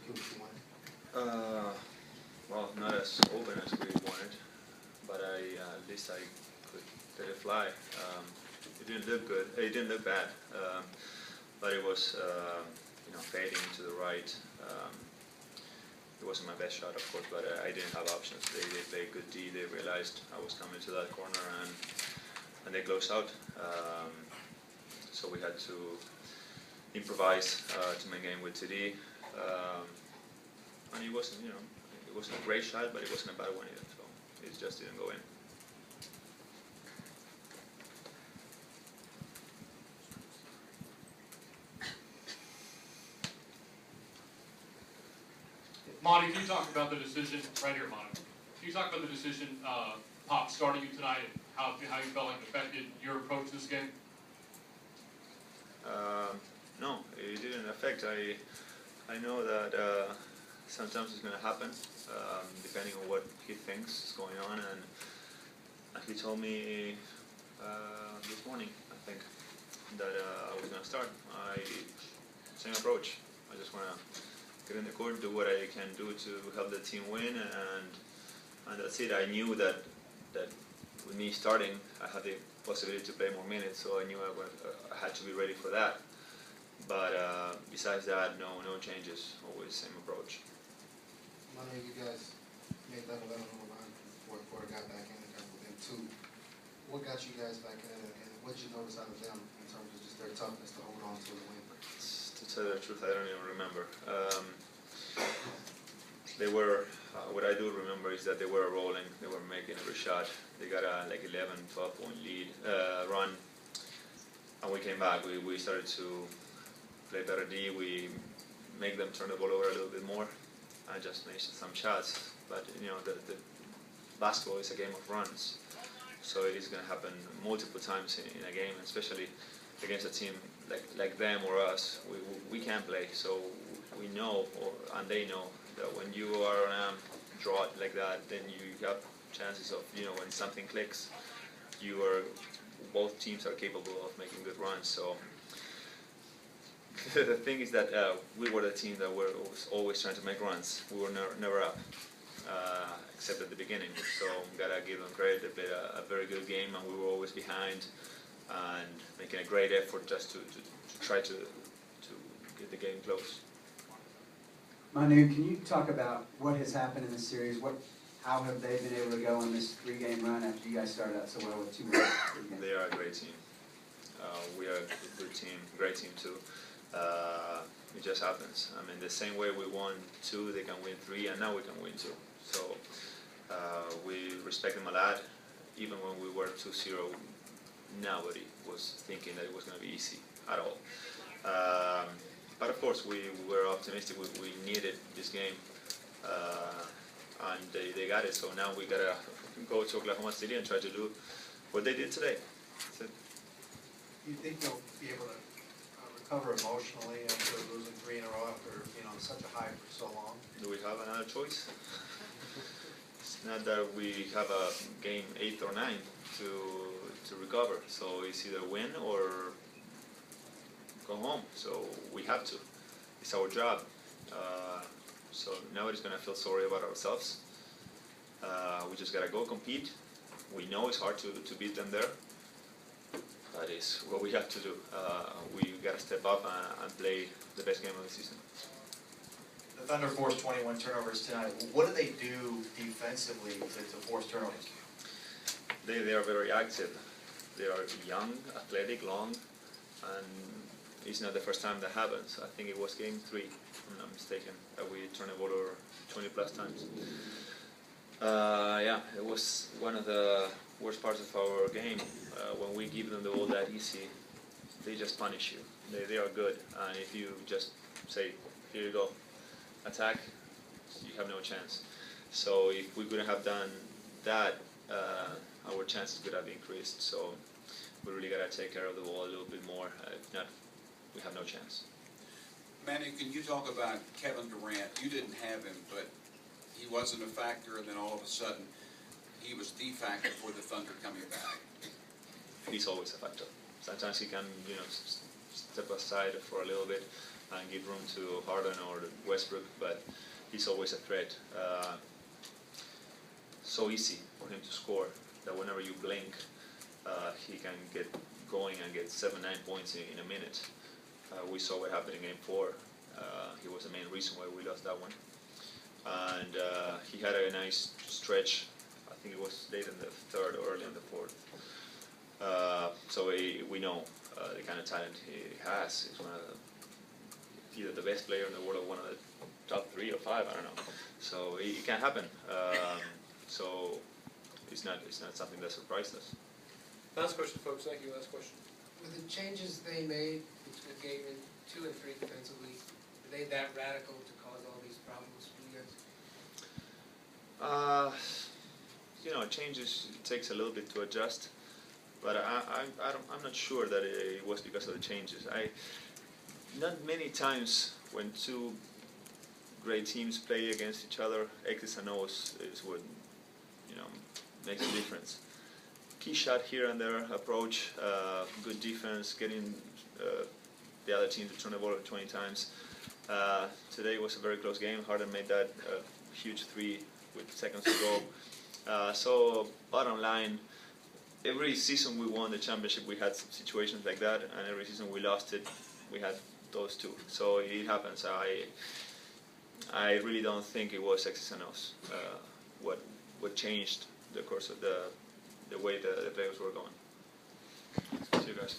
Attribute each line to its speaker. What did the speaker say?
Speaker 1: what you wanted?
Speaker 2: Well, not as open as we wanted, but at least I could let it fly. It didn't look good. It didn't look bad, but it was fading to the right. It wasn't my best shot, of course, but I didn't have options. They played good D. They realized I was coming to that corner, and they closed out. So we had to improvise to make game with TD. And it wasn't, it wasn't a great shot, but it wasn't a bad one either. So it just didn't go in.
Speaker 3: Monty, can you talk about the decision, right here, Monty, can you talk about the decision, Pop starting you tonight, and how you felt like it affected your approach to this game?
Speaker 2: No, it didn't affect. I know that sometimes it's going to happen, depending on what he thinks is going on, and he told me this morning, I think, that I was going to start. Same approach. I just want to get in the court, do what I can do to help the team win, and that's it. I knew that with me starting, I had the possibility to play more minutes, so I knew I had to be ready for that. But besides that, no changes. Always same approach.
Speaker 1: Manu, you guys made that 11 on the line from the fourth quarter, got back in, got within 2. What got you guys back in, and what did you notice out of them in terms of just their toughness to hold on to the win?
Speaker 2: To tell you the truth, I don't even remember. They were, what I do remember is that they were rolling, they were making every shot. They got a like 11, 12 point lead, run, and we came back. We started to play better D. We make them turn the ball over a little bit more. I just made some shots, but the basketball is a game of runs, so it is going to happen multiple times in a game, especially against a team like them or us. We can play, so we know, and they know, that when you are on a drought like that, then you have chances of, when something clicks, both teams are capable of making good runs. So the thing is that we were the team that were always trying to make runs. We were never up, except at the beginning. So gotta give them credit. They played a very good game, and we were always behind and making a great effort just to try to get the game close.
Speaker 4: Manu, can you talk about what has happened in this series? How have they been able to go on this 3-game run after you guys started out so well with 2 games?
Speaker 2: They are a great team. We are a good team, great team too. It just happens. I mean, the same way we won 2, they can win 3, and now we can win 2. So we respect them a lot. Even when we were 2-0, nobody was thinking that it was going to be easy at all. But of course, we were optimistic. We needed this game, and they got it. So now we gotta go to Oklahoma City and try to do what they did today. That's it.
Speaker 5: Do you think they'll be able to recover emotionally after losing 3 in a row after such a high for so long?
Speaker 2: Do we have another choice? It's not that we have a game 8 or 9 to recover. So it's either win or go home. So we have to. It's our job. So nobody's gonna feel sorry about ourselves. We just gotta go compete. We know it's hard to beat them there. That is what we have to do. We gotta step up and play the best game of the season.
Speaker 6: The Thunder forced 21 turnovers tonight. What do they do defensively to force turnovers?
Speaker 2: They are very active. They are young, athletic, long, and it's not the first time that happens. I think it was game 3, if I'm not mistaken, that we turned the ball over 20 plus times. Yeah, it was one of the worst parts of our game. When we give them the ball that easy, they just punish you. They are good, and if you just say, here you go, attack, you have no chance. So if we couldn't have done that, our chances could have increased. So we really got to take care of the ball a little bit more. If not, we have no chance.
Speaker 7: Manu, can you talk about Kevin Durant? You didn't have him, but he wasn't a factor, and then all of a sudden, he was the factor for the Thunder coming back.
Speaker 2: He's always a factor. Sometimes he can, step aside for a little bit, and give room to Harden or Westbrook, but he's always a threat. So easy for him to score that whenever you blink, he can get going and get 7-9 points in a minute. We saw what happened in Game 4. He was the main reason why we lost that one. And he had a nice stretch. I think it was late in the third or early in the fourth. So we know the kind of talent he has. He's one of either the best player in the world or one of the top 3 or 5. I don't know. So it can happen. So it's not something that surprised us.
Speaker 8: Last question, folks. Thank you. Last question.
Speaker 9: With the changes they made between Game 2 and 3 defensively, were they that radical to cause all these problems for you guys?
Speaker 2: Changes, it takes a little bit to adjust, but I'm not sure that it was because of the changes. Not many times when two great teams play against each other, X's and O's is what makes a difference. Key shot here and there, approach, good defense, getting the other team to turn the ball over 20 times. Today was a very close game. Harden made that huge 3 with seconds to go. So bottom line, every season we won the championship, we had situations like that, and every season we lost it, we had those 2. So it happens. I really don't think it was X's and O's what changed the course of the way the players were going. See you guys.